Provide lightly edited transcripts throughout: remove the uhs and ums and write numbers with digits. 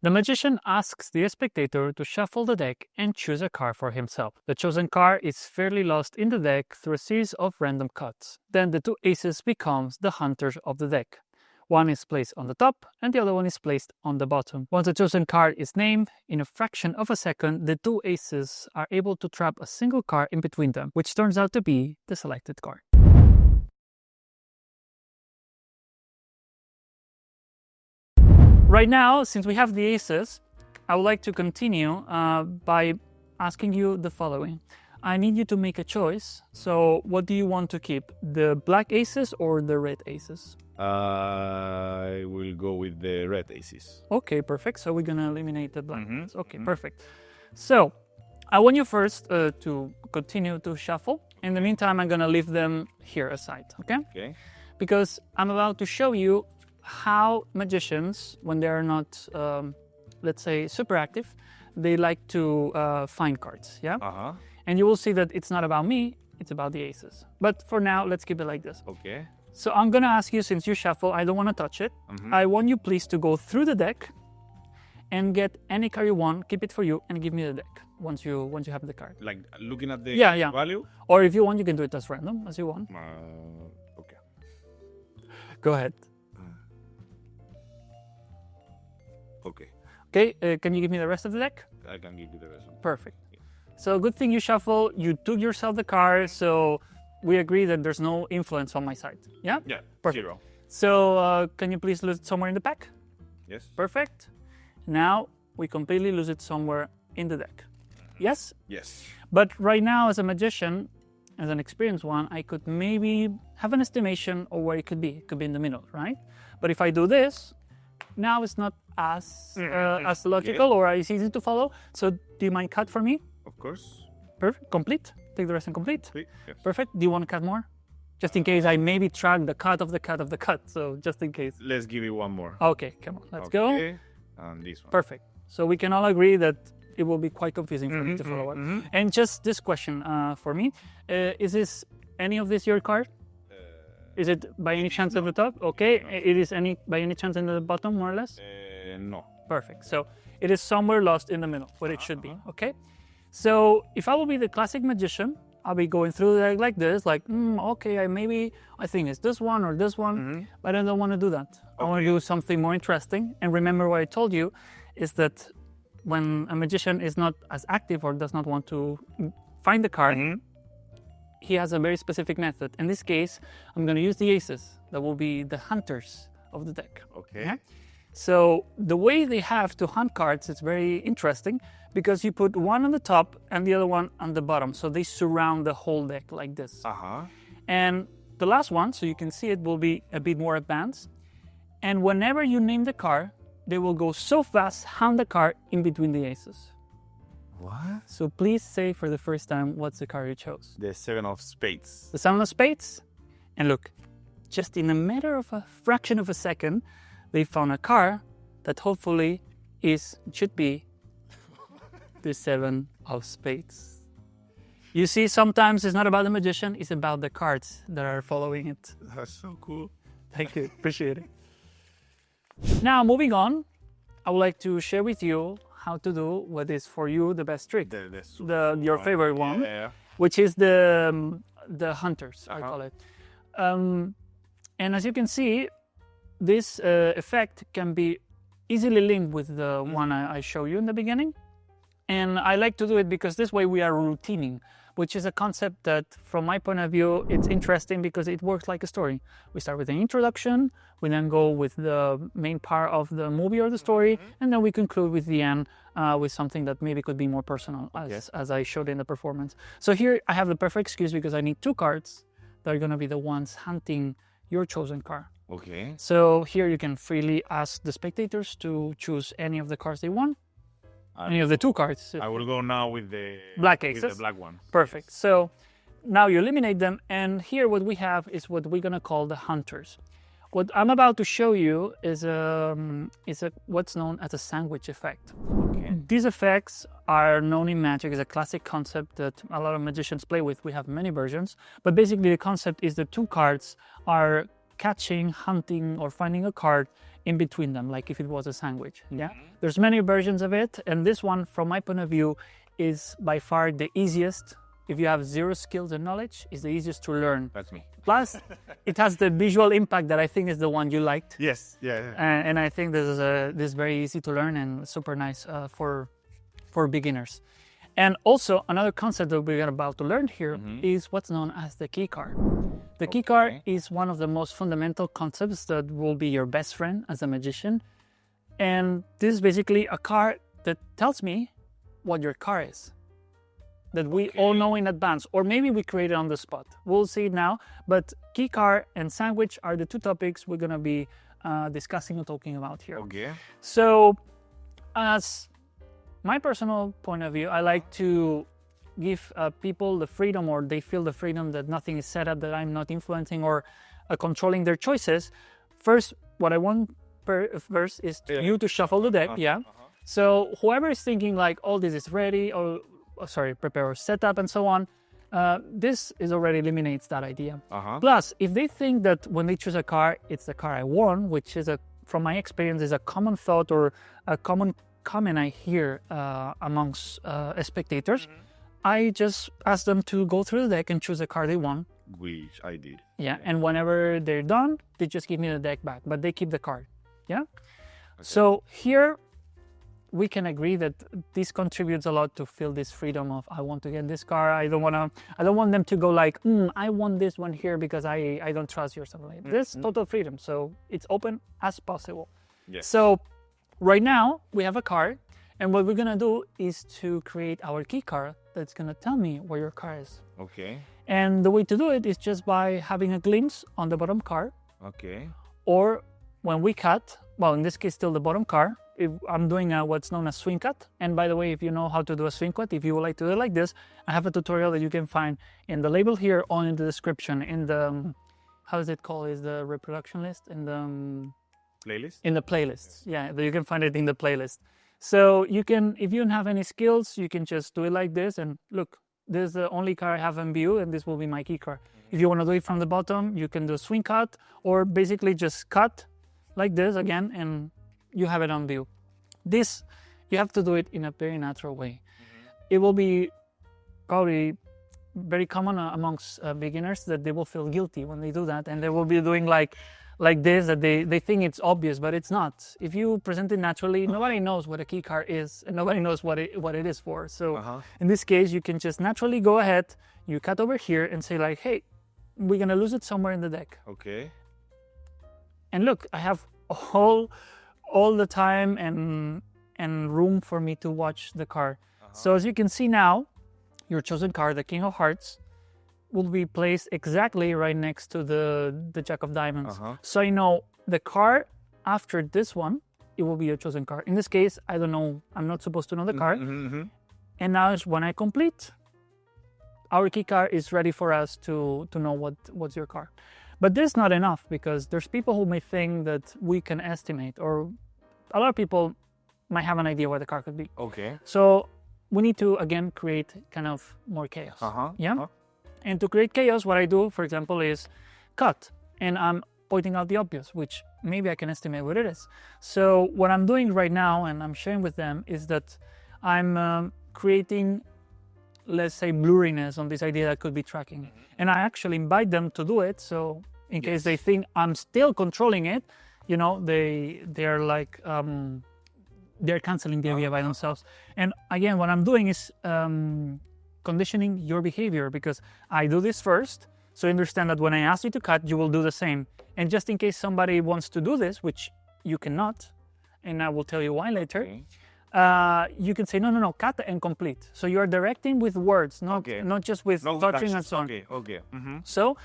The magician asks the spectator to shuffle the deck and choose a card for himself. The chosen card is fairly lost in the deck through a series of random cuts. Then the two aces becomes the hunters of the deck. One is placed on the top and the other one is placed on the bottom. Once the chosen card is named, in a fraction of a second, the two aces are able to trap a single card in between them, which turns out to be the selected card. Right now, since we have the aces, I would like to continue by asking you the following. I need you to make a choice. So what do you want to keep? The black aces or the red aces? I will go with the red aces. Okay, perfect. So we're going to eliminate the black ones. Okay, perfect. So I want you first to continue to shuffle. In the meantime, I'm going to leave them here aside, okay? Okay. Because I'm about to show you how magicians, when they're not, let's say, super active, they like to find cards, yeah? And you will see that it's not about me, it's about the aces. But for now, let's keep it like this. Okay. So I'm gonna ask you, since you shuffle, I don't want to touch it. I want you please to go through the deck and get any card you want, keep it for you, and give me the deck once you have the card. Like looking at the value? Or if you want, you can do it as random, as you want. Okay. Go ahead. Okay. Okay, can you give me the rest of the deck? I can give you the rest. Perfect. So good thing you shuffle, you took yourself the card, so we agree that there's no influence on my side. Yeah? Yeah, perfect. 0. So can you please lose it somewhere in the pack? Yes. Perfect. Now we completely lose it somewhere in the deck. Yes? Yes. But right now, as a magician, as an experienced one, I could maybe have an estimation of where it could be. It could be in the middle, right? But if I do this, now it's not as logical or as easy to follow. So do you mind cut for me? Of course. Perfect. Complete. Take the rest and complete. Yes. Perfect. Do you want to cut more? Just in case I maybe track the cut of the cut of the cut. So just in case. Let's give it one more. Okay, come on. Let's go. And this one. Perfect. So we can all agree that it will be quite confusing for me to follow it. And just this question for me. Is this any of this your card? Is it by any chance at the top? Okay. No. It is by any chance in the bottom, more or less? No. Perfect. So it is somewhere lost in the middle, where it should be. Okay. So if I will be the classic magician, I'll be going through the deck like this, like, okay, I think it's this one or this one, but I don't want to do that. I want to do something more interesting. And remember what I told you is that when a magician is not as active or does not want to find the card, he has a very specific method. In this case, I'm going to use the aces. That will be the hunters of the deck. Okay. Yeah? So the way they have to hunt cards is very interesting because you put one on the top and the other one on the bottom. So they surround the whole deck like this. And the last one, so you can see it, will be a bit more advanced. And whenever you name the card, they will go so fast, hunt the card in between the aces. What? So please say for the first time, what's the card you chose? The 7 of spades. The 7 of spades? And look, just in a matter of a fraction of a second, they found a card that hopefully should be the 7 of spades. You see, sometimes it's not about the magician, it's about the cards that are following it. That's so cool. Thank you, appreciate it. Now, moving on, I would like to share with you how to do what is for you the best trick, your favorite one, which is the hunters, I call it. And as you can see, this effect can be easily linked with the one I show you in the beginning. And I like to do it because this way we are routining, which is a concept that, from my point of view, it's interesting because it works like a story. We start with an introduction, we then go with the main part of the movie or the story, and then we conclude with the end with something that maybe could be more personal, as I showed in the performance. So here I have the perfect excuse because I need two cards that are going to be the ones hunting your chosen card. Okay. So here you can freely ask the spectators to choose any of the cards they want. Any of the two cards. I will go now with the black aces. With the black one. Perfect. So now you eliminate them, and here what we have is what we're gonna call the hunters. What I'm about to show you is what's known as a sandwich effect. Okay. These effects are known in magic as a classic concept that a lot of magicians play with. We have many versions, but basically the concept is the two cards are catching, hunting, or finding a card in between them, like if it was a sandwich. Yeah, there's many versions of it, and this one, from my point of view, is by far the easiest. If you have zero skills and knowledge, it's the easiest to learn. That's me. Plus, it has the visual impact that I think is the one you liked. Yes, yeah. And I think this is very easy to learn and super nice for beginners. And also, another concept that we're about to learn here is what's known as the key card. The key card is one of the most fundamental concepts that will be your best friend as a magician. And this is basically a card that tells me what your car is, that we all know in advance, or maybe we create it on the spot. We'll see it now, but key card and sandwich are the two topics we're gonna be discussing and talking about here. Okay. So, as my personal point of view, I like to give people the freedom, or they feel the freedom that nothing is set up, that I'm not influencing or controlling their choices. First, what I want first is you to shuffle the deck, So whoever is thinking like, oh, this is ready, or prepare or set up and so on, this is already eliminates that idea. Plus, if they think that when they choose a car, it's the car I want, which is from my experience, is a common thought or a common comment I hear amongst spectators, I just ask them to go through the deck and choose a card they want. Which I did. Yeah, and whenever they're done, they just give me the deck back, but they keep the card. Yeah? Okay. So here we can agree that this contributes a lot to feel this freedom of, I want to get this car. I don't want them to go like, I want this one here because I don't trust you or something like that. This total freedom. So it's open as possible. Yes. So right now we have a card, and what we're gonna do is to create our key card that's gonna tell me where your car is. Okay. And the way to do it is just by having a glimpse on the bottom card. Okay. Or when we cut, well, in this case, still the bottom card, if I'm doing what's known as swing cut. And by the way, if you know how to do a swing cut, if you would like to do it like this, I have a tutorial that you can find in the label here or in the description, in the, how is it called? Is the reproduction list? In the playlist? In the playlists. Yeah, you can find it in the playlist. So you can, if you don't have any skills, you can just do it like this and look, this is the only card I have in view, and this will be my key card. If you want to do it from the bottom, you can do swing cut, or basically just cut like this again, and you have it on view. This, you have to do it in a very natural way. It will be probably very common amongst beginners that they will feel guilty when they do that, and they will be doing like this, that they think it's obvious, but it's not. If you present it naturally, nobody knows what a key card is, and nobody knows what it is for. So in this case, you can just naturally go ahead, you cut over here and say like, hey, we're gonna lose it somewhere in the deck. Okay. And look, I have all the time and room for me to watch the card. So as you can see now, your chosen card, the King of Hearts, will be placed exactly right next to the Jack of Diamonds. So I know the card after this one, it will be your chosen card. In this case, I don't know, I'm not supposed to know the card. And now is when I complete, our key card is ready for us to know what's your card. But this is not enough, because there's people who may think that we can estimate, or a lot of people might have an idea what the card could be. Okay. So we need to, again, create kind of more chaos. And to create chaos, what I do, for example, is cut. And I'm pointing out the obvious, which maybe I can estimate what it is. So what I'm doing right now, and I'm sharing with them, is that I'm creating, let's say, blurriness on this idea that could be tracking. And I actually invite them to do it. So in case they think I'm still controlling it, you know, they're like, they're canceling the idea by themselves. And again, what I'm doing is conditioning your behavior, because I do this first, so you understand that when I ask you to cut, you will do the same. And just in case somebody wants to do this, which you cannot, and I will tell you why later, you can say, no, cut and complete. So you are directing with words, not just with touching and so on. So,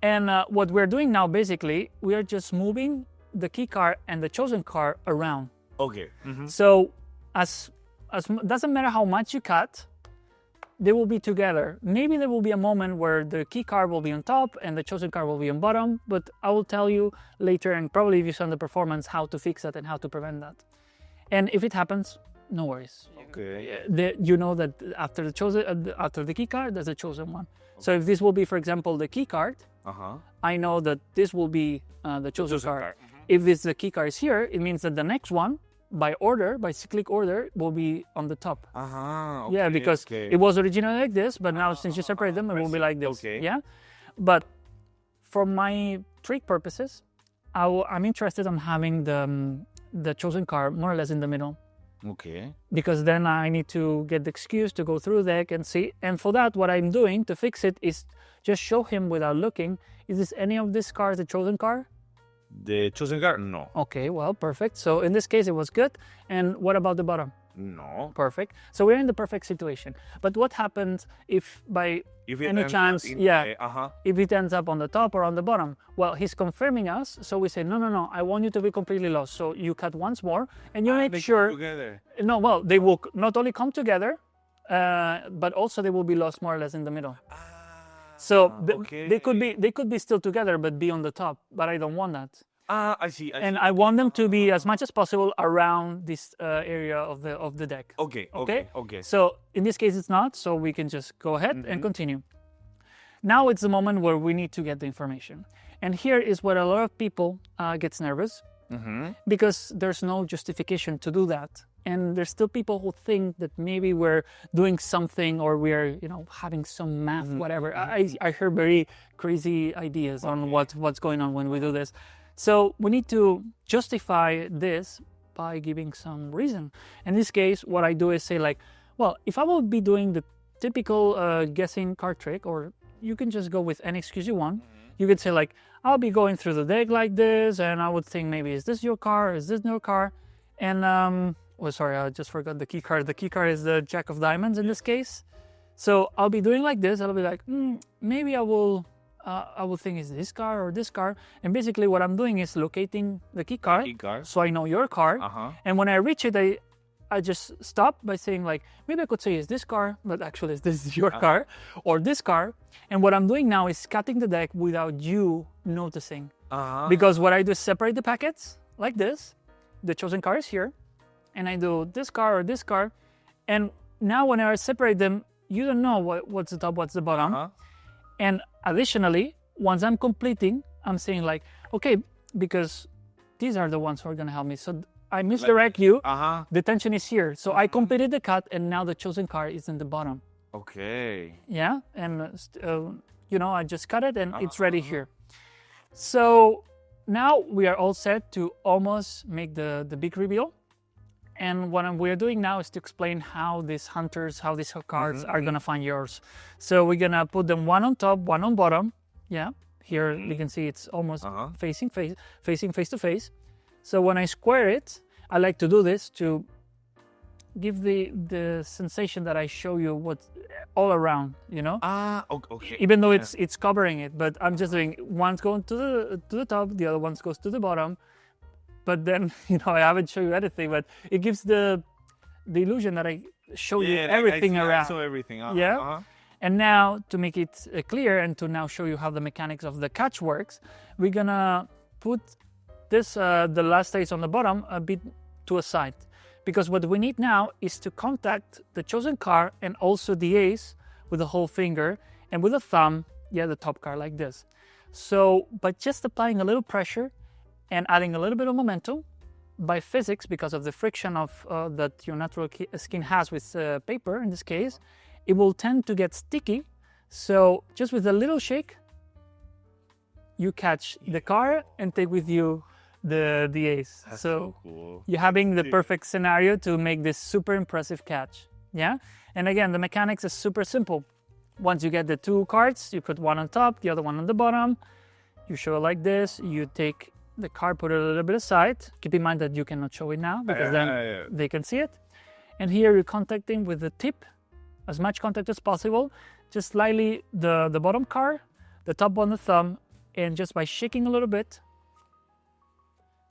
and what we're doing now, basically, we are just moving the key card and the chosen card around. So as doesn't matter how much you cut, they will be together. Maybe there will be a moment where the key card will be on top and the chosen card will be on bottom, but I will tell you later, and probably if you saw the performance, how to fix that and how to prevent that. And if it happens, no worries. You know that after the key card, there's a chosen one. So if this will be, for example, the key card, I know that this will be the chosen car. If it's the key car is here, it means that the next one, by order, by cyclic order, will be on the top. Okay, yeah, because it was originally like this, but now since you separate them, it will be like this. Yeah, but for my trick purposes, I'm interested in having the chosen car more or less in the middle. Okay. Because then I need to get the excuse to go through the deck and see. And for that, what I'm doing to fix it is just show him without looking, is this any of these cars the chosen car? The chosen car? No. Okay, well, perfect. So in this case, it was good. And what about the bottom? No. Perfect. So we're in the perfect situation. But what happens if by any chance, if it ends up on the top or on the bottom? Well, he's confirming us. So we say, no, I want you to be completely lost. So you cut once more and you make sure. Together. No, well, they will not only come together, but also they will be lost more or less in the middle. So they could be still together, but be on the top. But I don't want that. I see. And I want them to be as much as possible around this area of the deck. Okay. So in this case, it's not. So we can just go ahead and continue. Now it's the moment where we need to get the information. And here is where a lot of people gets nervous because there's no justification to do that. And there's still people who think that maybe we're doing something or we're, having some math, whatever. I heard very crazy ideas on what's going on when we do this. So we need to justify this by giving some reason. In this case, what I do is say like, well, if I will be doing the typical guessing card trick, or you can just go with any excuse you want. You could say like, I'll be going through the deck like this, and I would think maybe, is this your car? Is this your car? And, sorry, I just forgot the key card. The key card is the Jack of Diamonds in this case. So I'll be doing like this. I'll be like, maybe I will think is this car or this car. And basically what I'm doing is locating the key card. So I know your car. And when I reach it, I just stop by saying like, maybe I could say is this car, but actually this is your car or this car. And what I'm doing now is cutting the deck without you noticing. Because what I do is separate the packets like this. The chosen car is here. And I do this car or this car. And now when I separate them, you don't know what's the top, what's the bottom. And additionally, once I'm completing, I'm saying like, okay, because these are the ones who are going to help me. So I misdirect you. The tension is here. So I completed the cut and now the chosen car is in the bottom. Okay. Yeah. And, I just cut it and it's ready here. So now we are all set to almost make the big reveal. And what we're doing now is to explain how these cards are going to find yours. So we're going to put them one on top, one on bottom. Yeah, here you can see it's almost facing face to face. So when I square it, I like to do this to give the sensation that I show you what's all around, Okay. Even though it's covering it, but I'm just doing one's going to the top, the other one goes to the bottom. But then, I haven't shown you anything, but it gives the illusion that I show you everything around. I saw everything. And now, to make it clear and to now show you how the mechanics of the catch works, we're going to put this, the last ace on the bottom, a bit to a side. Because what we need now is to contact the chosen card and also the ace with the whole finger and with the thumb, the top card like this. So, by just applying a little pressure, and adding a little bit of momentum by physics, because of the friction that your natural skin has with paper in this case, it will tend to get sticky. So just with a little shake, you catch the card and take with you the ace. That's so cool. You're having the perfect scenario to make this super impressive catch. Yeah. And again, the mechanics is super simple. Once you get the two cards, you put one on top, the other one on the bottom. You show it like this. You take the card, put it a little bit aside. Keep in mind that you cannot show it now because then they can see it. And here you're contacting with the tip, as much contact as possible, just slightly the bottom card, the top on the thumb, and just by shaking a little bit.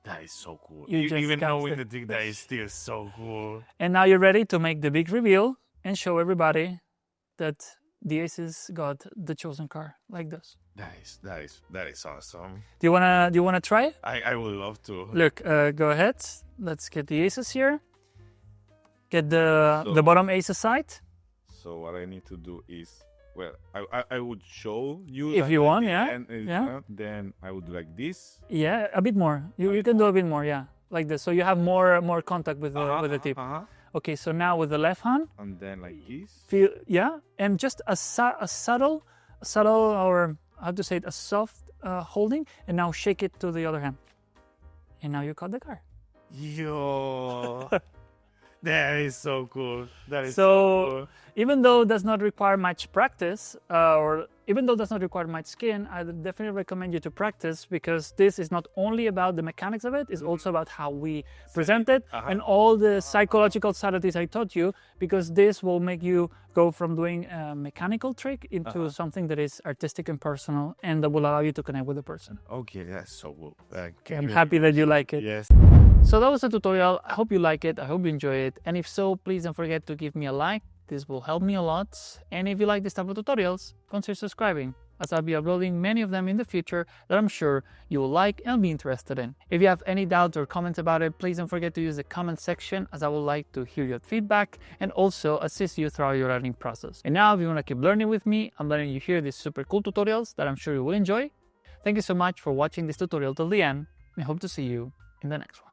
That is so cool. Even knowing the thing, that is still so cool. And now you're ready to make the big reveal and show everybody that the aces got the chosen card like this. That is awesome. Do you wanna try it? I would love to. Look, go ahead. Let's get the aces here. Get the bottom ace aside. So what I need to do is well, I would show you If you want, yeah. and Yeah. then I would do like this. Yeah, a bit more. You can do a bit more, yeah, like this. So you have more contact with the tip. Okay, so now with the left hand, and then like this. feel, yeah, and just a subtle, or how to say it, a soft holding, and now shake it to the other hand, and now you cut the car. Yo, that is so cool. That is So cool. even though it does not require much practice, or even though it does not require much skin, I would definitely recommend you to practice, because this is not only about the mechanics of it, it's also about how we present it and all the psychological subtleties I taught you, because this will make you go from doing a mechanical trick into something that is artistic and personal, and that will allow you to connect with the person. Okay, that's so cool. Okay, I'm happy that you like it. Yes. So that was the tutorial. I hope you like it. I hope you enjoy it. And if so, please don't forget to give me a like. This will help me a lot. And if you like this type of tutorials, consider subscribing, as I'll be uploading many of them in the future that I'm sure you will like and be interested in. If you have any doubts or comments about it, please don't forget to use the comment section, as I would like to hear your feedback and also assist you throughout your learning process. And now, if you want to keep learning with me, I'm letting you hear these super cool tutorials that I'm sure you will enjoy. Thank you so much for watching this tutorial till the end, and I hope to see you in the next one.